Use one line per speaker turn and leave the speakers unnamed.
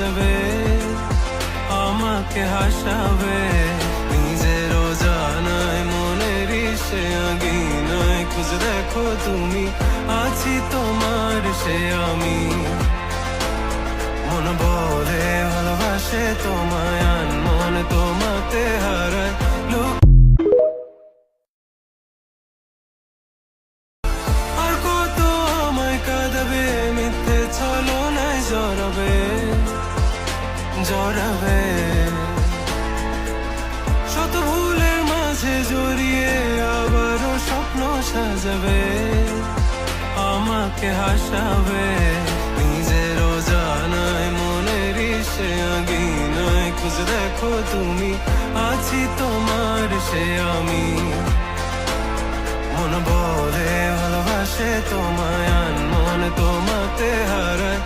সাজাবে, আমাকে হাসাবে। নিজেরও জানায় মনের সে আগিনায় খুঁজে দেখো তুমি, আছি তোমার সে আমি। মন বলে ভালোবাসে তোমায়, আনমন তোমাতে হারায়। আর কত আমায় কাঁদাবে, মিথ্যে ছলনায় জড়াবে জড়াবে। শত ভুলের মাঝে জড়িয়ে আবারও স্বপ্ন সাজাবে, আমাকে হাসাবে। নিজেরও জানায় মনের সে আগিনায় খুঁজে দেখো তুমি, আছি তোমার সে আমি। মন বলে ভালোবাসে তোমায়, আনমন তোমাতে হারায়।